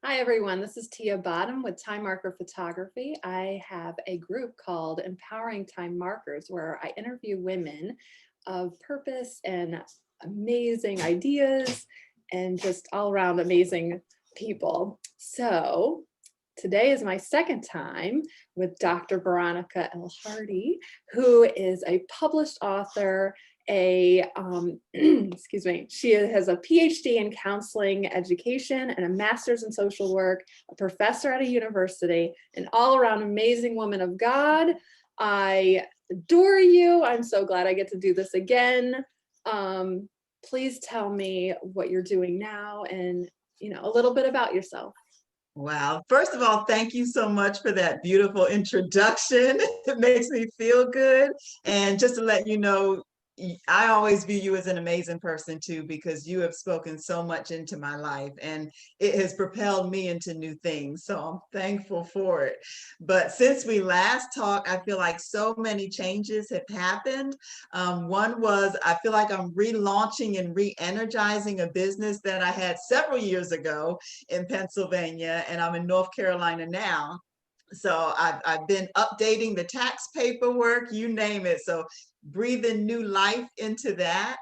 Hi, everyone. This is Tia Bottom with Time Marker Photography. I have a group called Empowering Time Markers where I interview women of purpose and amazing ideas and just all around amazing people. So today is my second time with Dr. Veronica L. Hardy, who is a published author, excuse me, she has a PhD in counseling education and a master's in social work, a professor at a university, an all-around amazing woman of God. I adore you. I'm so glad I get to do this again. Please tell me what you're doing now and a little bit about yourself. Wow. First of all, thank you so much for that beautiful introduction. It makes me feel good. And just to let you know, I always view you as an amazing person too, because you have spoken so much into my life and it has propelled me into new things. So I'm thankful for it. But since we last talked, I feel like so many changes have happened. One was I feel like I'm relaunching and re-energizing a business that I had several years ago in Pennsylvania, and I'm in North Carolina now. So I've been updating the tax paperwork, you name it. So breathing new life into that.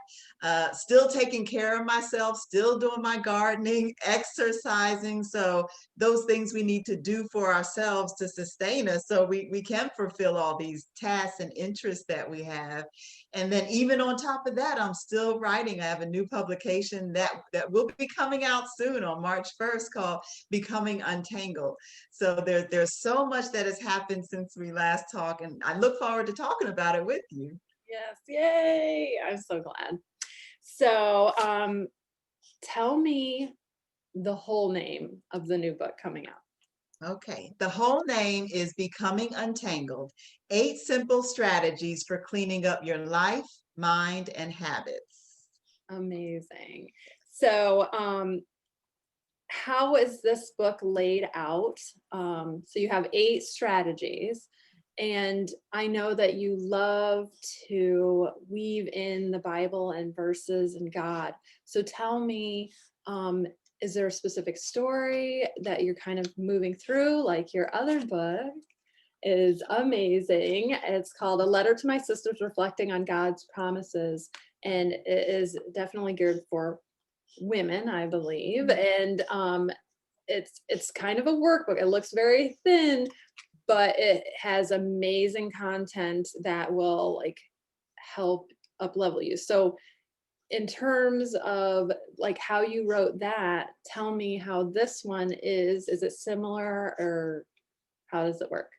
Still taking care of myself, still doing my gardening, exercising. So those things we need to do for ourselves to sustain us so we can fulfill all these tasks and interests that we have. And then even on top of that, I'm still writing. I have a new publication that will be coming out soon on March 1st called Becoming Untangled. So there's so much that has happened since we last talked, and I look forward to talking about it with you. Yes, yay! I'm so glad. So, tell me the whole name of the new book coming out. Okay, the whole name is Becoming Untangled, 8 Simple Strategies for Cleaning Up Your Life, Mind, and Habits. Amazing. So, how is this book laid out? So you have 8 strategies, and I know that you love to weave in the Bible and verses and God. So tell me, is there a specific story that you're kind of moving through, like your other book? Is amazing. It's called A Letter to My Sisters Reflecting on God's Promises, and it is definitely geared for women, I believe. And it's kind of a workbook. It looks very thin, but it has amazing content that will like help up level you. So in terms of like how you wrote that, tell me how this one is it similar or how does it work?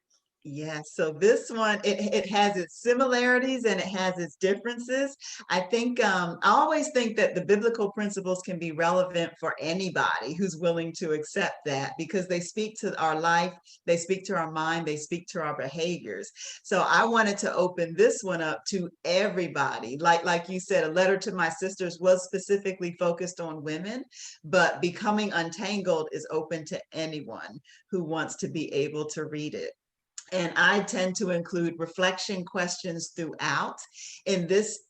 Yes, so this one, it has its similarities and it has its differences. I always think that the biblical principles can be relevant for anybody who's willing to accept that because they speak to our life, they speak to our mind, they speak to our behaviors. So I wanted to open this one up to everybody. Like you said, A Letter to My Sisters was specifically focused on women, but Becoming Untangled is open to anyone who wants to be able to read it. And I tend to include reflection questions throughout. In this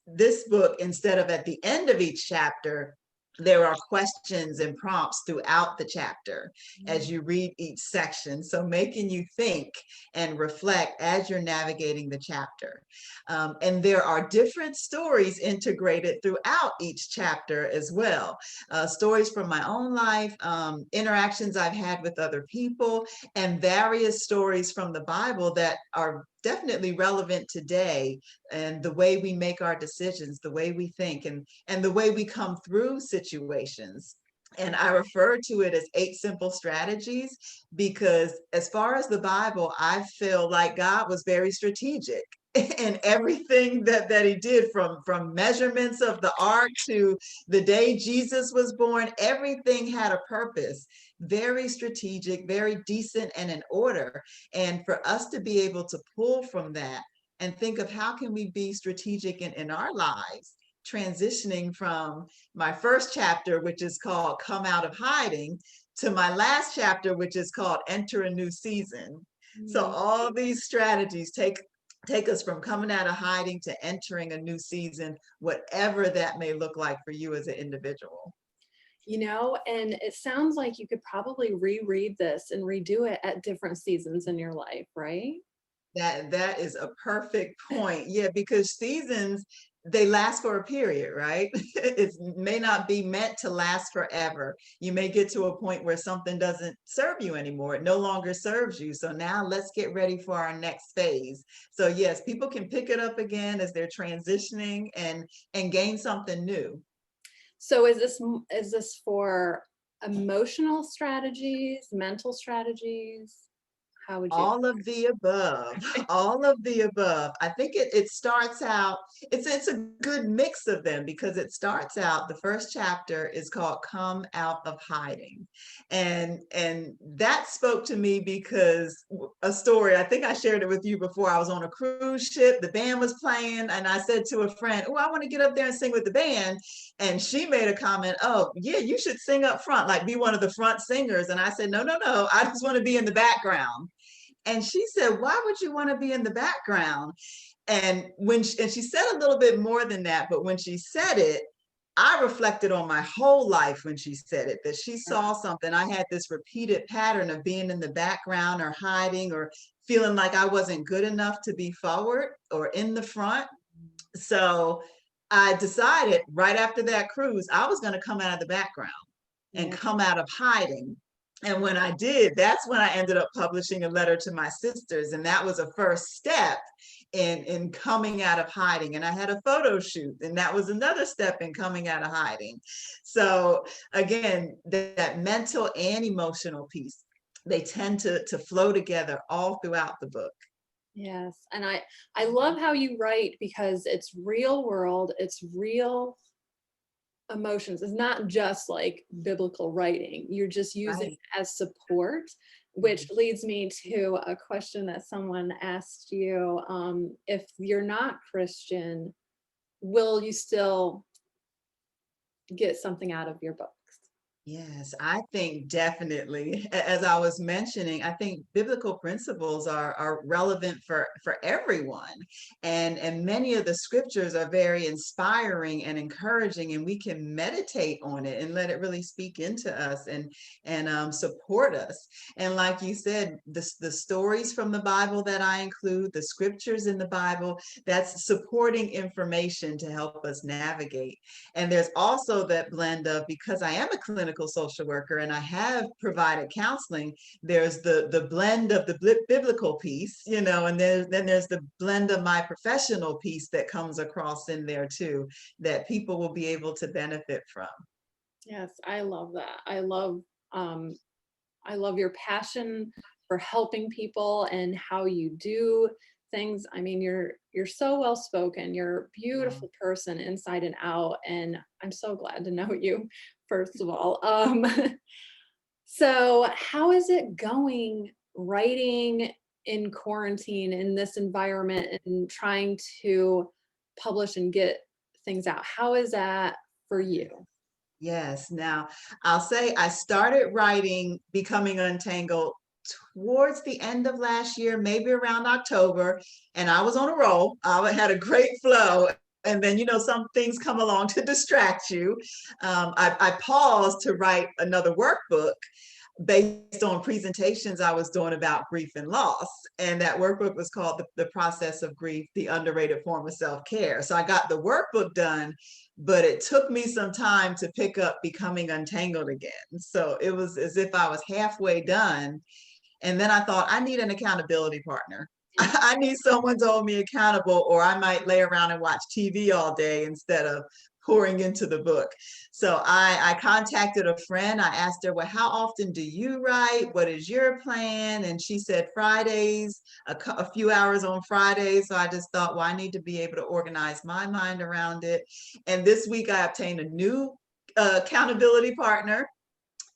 book, instead of at the end of each chapter, there are questions and prompts throughout the chapter as you read each section. So making you think and reflect as you're navigating the chapter. And there are different stories integrated throughout each chapter as well. Stories from my own life, interactions I've had with other people, and various stories from the Bible that are definitely relevant today and the way we make our decisions, the way we think, and the way we come through situations. And I refer to it as 8 Simple Strategies because, as far as the Bible, I feel like God was very strategic in everything that he did, from measurements of the ark to the day Jesus was born. Everything had a purpose, very strategic, very decent, and in order. And for us to be able to pull from that and think of how can we be strategic in our lives, transitioning from my first chapter, which is called Come Out of Hiding, to my last chapter, which is called Enter a New Season. So Mm. all these strategies take us from coming out of hiding to entering a new season, whatever that may look like for you as an individual. And it sounds like you could probably reread this and redo it at different seasons in your life, right? That is a perfect point. Yeah, because seasons, they last for a period, right? It may not be meant to last forever. You may get to a point where something doesn't serve you anymore. It no longer serves you. So now let's get ready for our next phase. So yes, people can pick it up again as they're transitioning and gain something new. So is this for emotional strategies, mental strategies? How would you? All of the above, all of the above. I think it starts out, it's a good mix of them because it starts out, the first chapter is called Come Out of Hiding. And that spoke to me because a story, I think I shared it with you before. I was on a cruise ship, the band was playing, and I said to a friend, "Oh, I want to get up there and sing with the band." And she made a comment, "Oh, yeah, you should sing up front, like be one of the front singers." And I said, "No, no, no, I just want to be in the background." And she said, "Why would you want to be in the background?" And and she said a little bit more than that, but when she said it, I reflected on my whole life when she said it, that she saw something. I had this repeated pattern of being in the background or hiding or feeling like I wasn't good enough to be forward or in the front. So I decided right after that cruise, I was going to come out of the background and Yeah. come out of hiding. And when I did, that's when I ended up publishing a letter to my sisters. And that was a first step in coming out of hiding. And I had a photo shoot, and that was another step in coming out of hiding. So again, that mental and emotional piece, they tend to flow together all throughout the book. Yes. And I love how you write because it's real world, it's real emotions. It's not just like biblical writing. You're just using Right. it as support, which leads me to a question that someone asked you. If you're not Christian, will you still get something out of your books? Yes, I think definitely. As I was mentioning, I think biblical principles are relevant for everyone. And many of the scriptures are very inspiring and encouraging, and we can meditate on it and let it really speak into us and support us. And like you said, the stories from the Bible that I include, the scriptures in the Bible, that's supporting information to help us navigate. And there's also that blend of, because I am a clinical social worker and I have provided counseling, there's the blend of the biblical piece, and then there's the blend of my professional piece that comes across in there too, that people will be able to benefit from. Yes, I love that. Um I love your passion for helping people and how you do things. I mean, you're so well spoken. You're a Wow. beautiful person inside and out, and I'm so glad to know you, first of all. So how is it going writing in quarantine in this environment and trying to publish and get things out? How is that for you? Yes. Now, I'll say I started writing Becoming Untangled towards the end of last year, maybe around October, and I was on a roll. I had a great flow. And then, some things come along to distract you. I paused to write another workbook based on presentations I was doing about grief and loss. And that workbook was called the Process of Grief, the Underrated Form of Self-Care. So I got the workbook done, but it took me some time to pick up Becoming Untangled again. So it was as if I was halfway done. And then I thought, I need an accountability partner. I need someone to hold me accountable, or I might lay around and watch TV all day instead of pouring into the book. So I contacted a friend. I asked her, well, how often do you write? What is your plan? And she said Fridays, a few hours on Fridays. So I just thought, well, I need to be able to organize my mind around it. And this week I obtained a new accountability partner,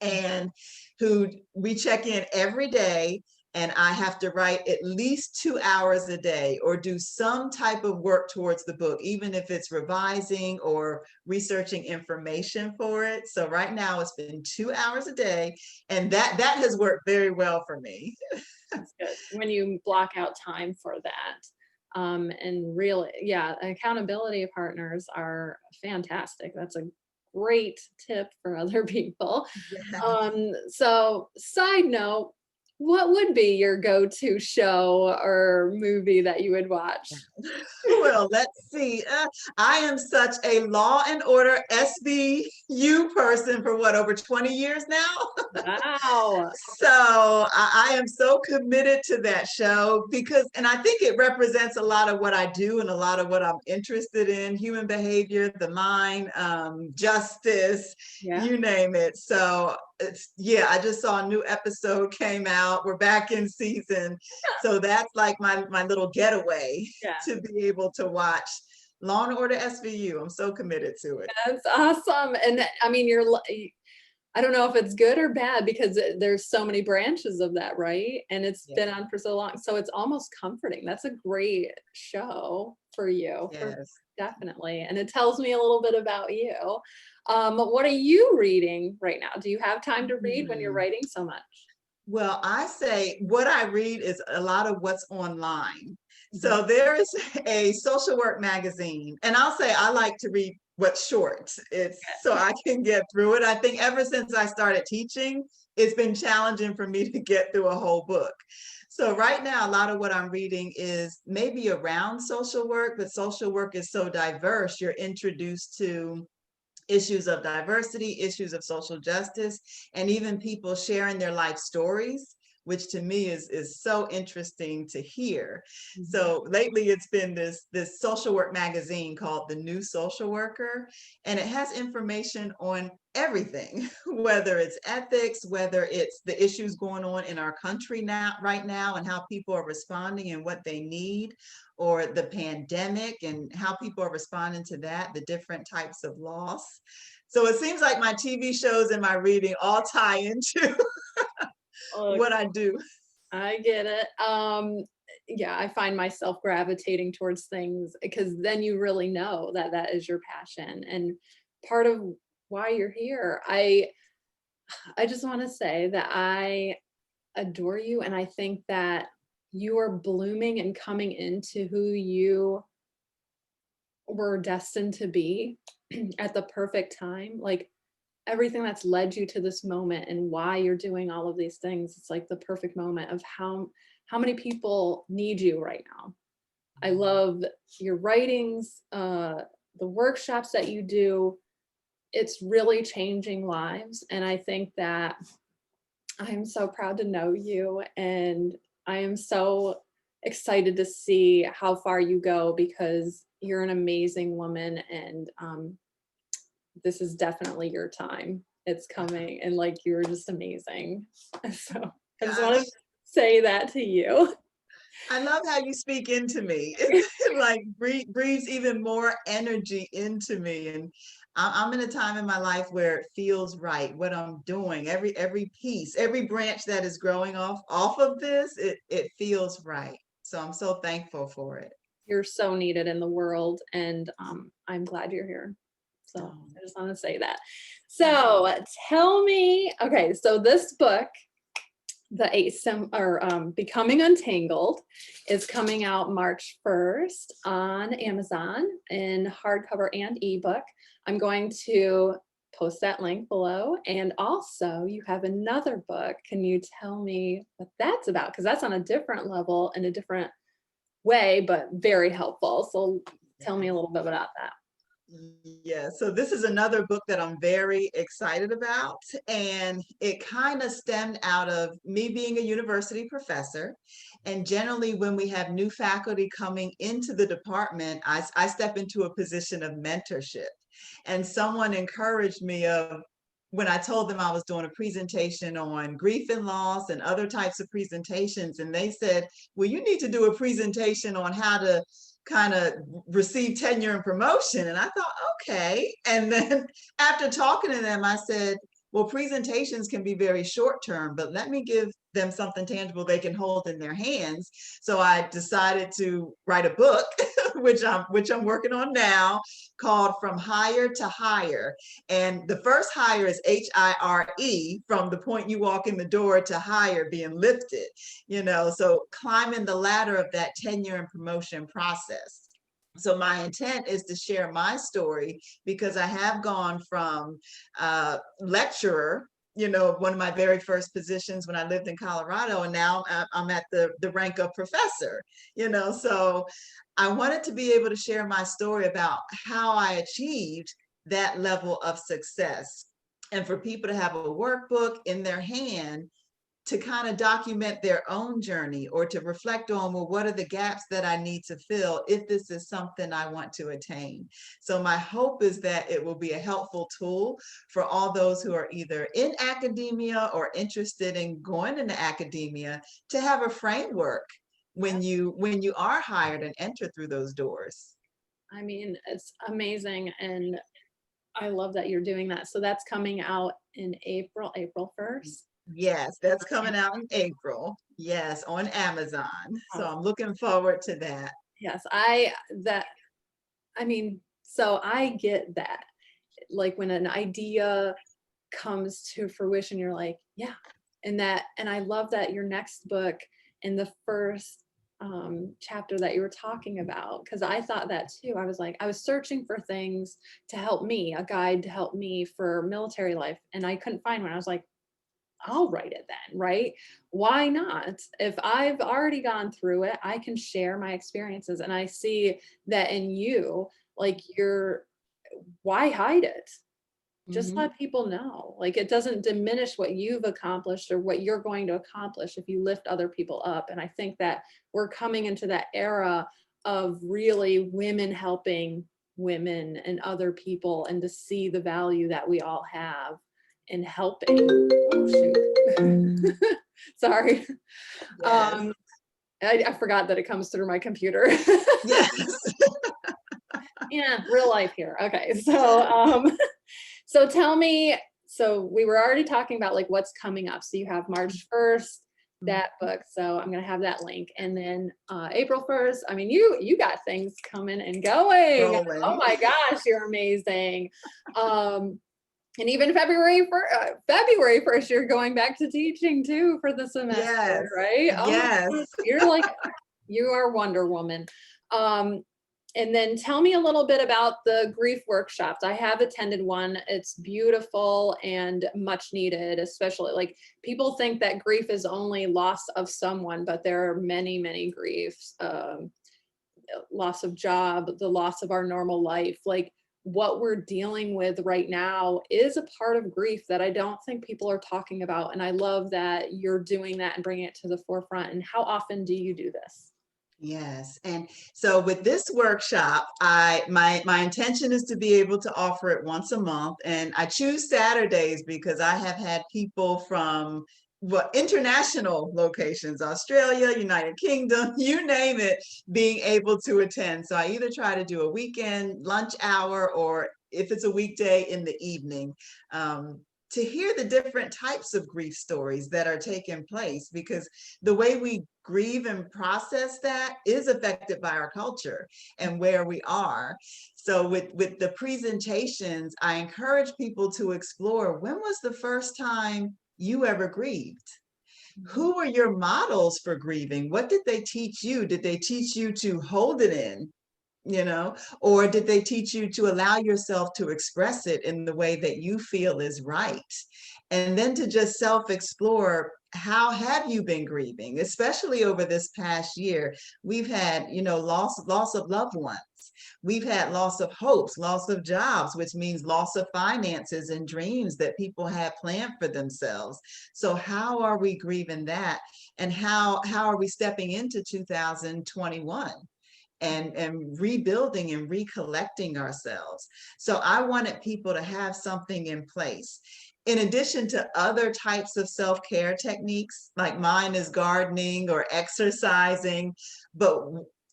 and who we check in every day, and I have to write at least 2 hours a day or do some type of work towards the book, even if it's revising or researching information for it. So right now it's been 2 hours a day, and that has worked very well for me. That's good. When you block out time for that. And really, yeah, accountability partners are fantastic. That's a great tip for other people. Yes. So side note, what would be your go-to show or movie that you would watch? Well, let's see. I am such a Law and Order SVU person for what, over 20 years now? Wow. So I am so committed to that show because, and I think it represents a lot of what I do and a lot of what I'm interested in: human behavior, the mind, justice, Yeah. you name it. So it's, yeah, I just saw a new episode came out. We're back in season. So that's like my little getaway Yeah. to be able to watch Law and Order SVU. I'm so committed to it. That's awesome. And I mean, I don't know if it's good or bad because there's so many branches of that, right? And it's Yeah. been on for so long. So it's almost comforting. That's a great show for you, for Yes. definitely. And it tells me a little bit about you. What are you reading right now? Do you have time to read when you're Hmm. writing so much? Well, I say what I read is a lot of what's online. Mhm. So there is a social work magazine, and I'll say I like to read what's short. It's so I can get through it. I think ever since I started teaching, it's been challenging for me to get through a whole book. So right now, a lot of what I'm reading is maybe around social work, but social work is so diverse. You're introduced to issues of diversity, issues of social justice, and even people sharing their life stories, which to me is so interesting to hear. Mhm. So lately it's been this social work magazine called The New Social Worker, and it has information on everything, whether it's ethics, whether it's the issues going on in our country now, right now, and how people are responding and what they need, or the pandemic and how people are responding to that, the different types of loss. So it seems like my TV shows and my reading all tie into Oh, what I do. I get it. Yeah, I find myself gravitating towards things because then you really know that that is your passion and part of why you're here. I just want to say that I adore you and I think that you are blooming and coming into who you were destined to be at the perfect time. Like everything that's led you to this moment and why you're doing all of these things, it's like the perfect moment of how many people need you right now. I love your writings, the workshops that you do. It's really changing lives. And I think that I'm so proud to know you. And I am so excited to see how far you go because you're an amazing woman. And this is definitely your time. It's coming. And like, you're just amazing. So I just want to Gosh, say that to you. I love how you speak into me. It like breathes even more energy into me. And I'm in a time in my life where it feels right, what I'm doing, every piece, every branch that is growing off of this, it feels right. So I'm so thankful for it. You're so needed in the world. And I'm glad you're here. So Oh, I just want to say that. thank you. So tell me, okay, so this book, the eight sim or Becoming Untangled, is coming out March 1st on Amazon in hardcover and ebook. I'm going to post that link below. And also you have another book. Can you tell me what that's about? Because that's on a different level in a different way, but very helpful. So tell me a little bit about that. Yeah, so this is another book that I'm very excited about, and it kind of stemmed out of me being a university professor. And generally, when we have new faculty coming into the department, I step into a position of mentorship. And someone encouraged me of when I told them I was doing a presentation on grief and loss and other types of presentations, and they said, well, you need to do a presentation on how to kind of receive tenure and promotion. And I thought, okay. And then after talking to them, I said, well, presentations can be very short term, but let me give them something tangible they can hold in their hands. So I decided to write a book, which I'm working on now, called From Hire to Hire. And the first hire is HIRE, from the point you walk in the door to hire, being lifted, so climbing the ladder of that tenure and promotion process. So my intent is to share my story because I have gone from lecturer, one of my very first positions when I lived in Colorado, and now I'm at the rank of professor, so I wanted to be able to share my story about how I achieved that level of success, and for people to have a workbook in their hand to kind of document their own journey, or to reflect on, well, what are the gaps that I need to fill if this is something I want to attain? So my hope is that it will be a helpful tool for all those who are either in academia or interested in going into academia, to have a framework when you are hired and enter through those doors. I mean, it's amazing. And I love that you're doing that. So that's coming out in April 1st. Yes, that's coming out in April. Yes, on Amazon. So I'm looking forward to that. Yes, I mean, so I get that. Like when an idea comes to fruition, you're like, yeah. And I love that your next book, in the first chapter that you were talking about, because I thought that too. I was like, I was searching for things to help me, a guide to help me for military life, and I couldn't find one. I was like, I'll write it then, right? Why not? If I've already gone through it, I can share my experiences. And I see that in you, like why hide it? Just Mhm. let people know. Like it doesn't diminish what you've accomplished or what you're going to accomplish if you lift other people up. And I think that we're coming into that era of really women helping women and other people, and to see the value that we all have in helping. Oh shoot. Sorry. Yes. I forgot that it comes through my computer. Yes. Yeah, real life here. Okay. So tell me, so we were already talking about like what's coming up. So you have March 1st, that book. So I'm gonna have that link. And then April 1st, I mean, you got things coming and going. Oh Rolling. my gosh, you're amazing. And even February 1st, you're going back to teaching too for the semester, Yes. right? Oh my Yes. gosh, you are Wonder Woman. Um, and then tell me a little bit about the grief workshops. I have attended one. It's beautiful and much needed, especially like people think that grief is only loss of someone, but there are many, many griefs. Loss of job, the loss of our normal life. Like what we're dealing with right now is a part of grief that I don't think people are talking about. And I love that you're doing that and bringing it to the forefront. And how often do you do this? Yes. And so with this workshop, my intention is to be able to offer it once a month. And I choose Saturdays because I have had people from international locations, Australia, United Kingdom, you name it, being able to attend. So I either try to do a weekend lunch hour, or if it's a weekday, in the evening. To hear the different types of grief stories that are taking place, because the way we grieve and process that is affected by our culture and where we are. So with the presentations, I encourage people to explore, when was the first time you ever grieved? Who were your models for grieving? What did they teach you? Did they teach you to hold it in? Or did they teach you to allow yourself to express it in the way that you feel is right? And then to just self-explore, how have you been grieving, especially over this past year? We've had, loss of loved ones. We've had loss of hopes, loss of jobs, which means loss of finances and dreams that people had planned for themselves. So how are we grieving that? And how are we stepping into 2021? And rebuilding and recollecting ourselves. So I wanted people to have something in place. In addition to other types of self-care techniques, like mine is gardening or exercising, but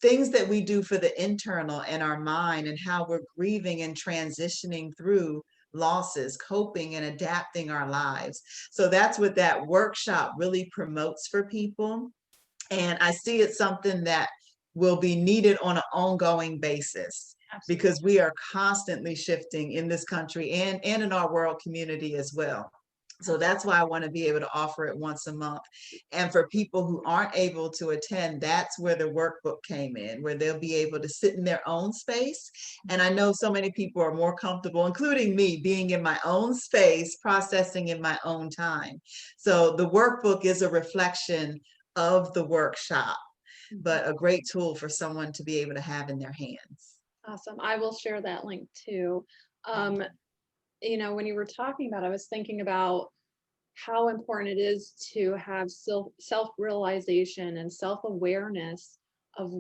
things that we do for the internal and our mind, and how we're grieving and transitioning through losses, coping and adapting our lives. So that's what that workshop really promotes for people. And I see it's something that will be needed on an ongoing basis, Absolutely. because we are constantly shifting in this country and in our world community as well. So that's why I want to be able to offer it once a month. And for people who aren't able to attend, that's where the workbook came in, where they'll be able to sit in their own space. And I know so many people are more comfortable, including me, being in my own space, processing in my own time. So the workbook is a reflection of the workshop, but a great tool for someone to be able to have in their hands. Awesome. I will share that link too. Um, when you were talking about, I was thinking about how important it is to have self-realization and self-awareness of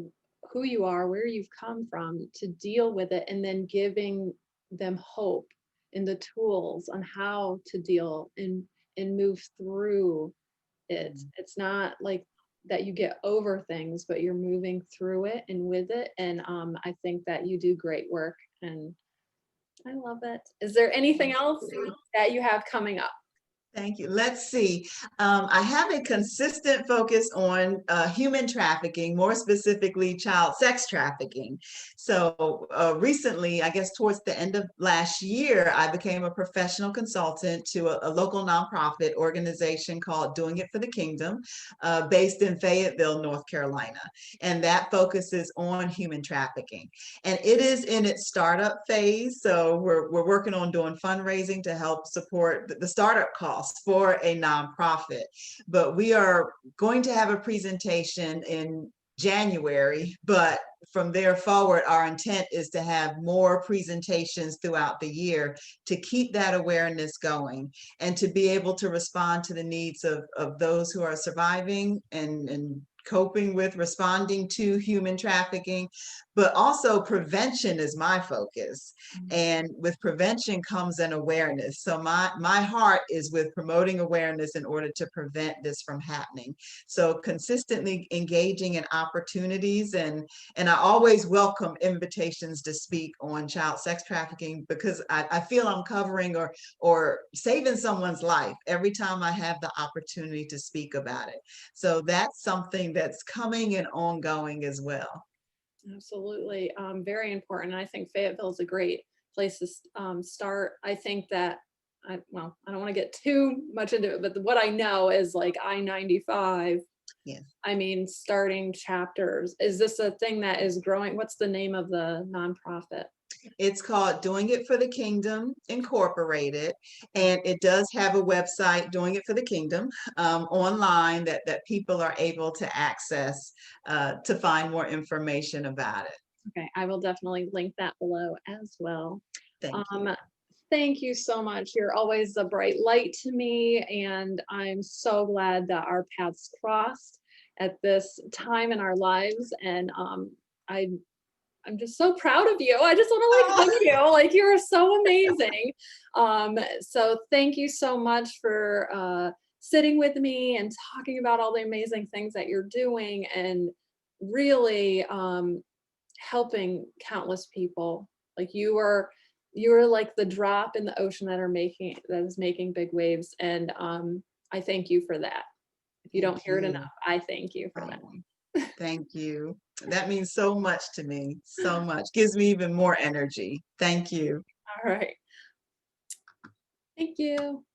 who you are, where you've come from, to deal with it, and then giving them hope and the tools on how to deal and move through it. It's not like that you get over things, but you're moving through it and with it. And I think that you do great work, and I love it. Is there anything else that you have coming up? Thank you. Let's see. I have a consistent focus on human trafficking, more specifically child sex trafficking. So recently, I guess towards the end of last year, I became a professional consultant to a local nonprofit organization called Doing It for the Kingdom, based in Fayetteville, North Carolina. And that focuses on human trafficking. And it is in its startup phase. So we're working on doing fundraising to help support the startup costs for a nonprofit. But we are going to have a presentation in January, but from there forward, our intent is to have more presentations throughout the year to keep that awareness going and to be able to respond to the needs of those who are surviving and coping with responding to human trafficking, but also prevention is my focus. And with prevention comes an awareness. So my heart is with promoting awareness in order to prevent this from happening. So consistently engaging in opportunities, and I always welcome invitations to speak on child sex trafficking, because I feel I'm covering or saving someone's life every time I have the opportunity to speak about it. So that's something that's coming and ongoing as well. Absolutely. Very important. I think Fayetteville is a great place to start. I think that, I don't want to get too much into it, but what I know is like I-95. Yes. I mean, starting chapters. Is this a thing that is growing? What's the name of the nonprofit? It's called Doing It for the Kingdom Incorporated, and it does have a website, Doing It for the Kingdom, online that people are able to access to find more information about it. Okay, I will definitely link that below as well. Thank you. Um, Thank you so much. You're always a bright light to me, and I'm so glad that our paths crossed at this time in our lives. And I I'm just so proud of you. I just want to like hug you. Like you're so amazing. So thank you so much for sitting with me and talking about all the amazing things that you're doing, and really helping countless people. Like you are like the drop in the ocean that is making big waves. And I thank you for that. If you don't Thank hear it you. enough, I thank you for that. Thank you. That means so much to me. So much. Gives me even more energy. Thank you. All right. Thank you.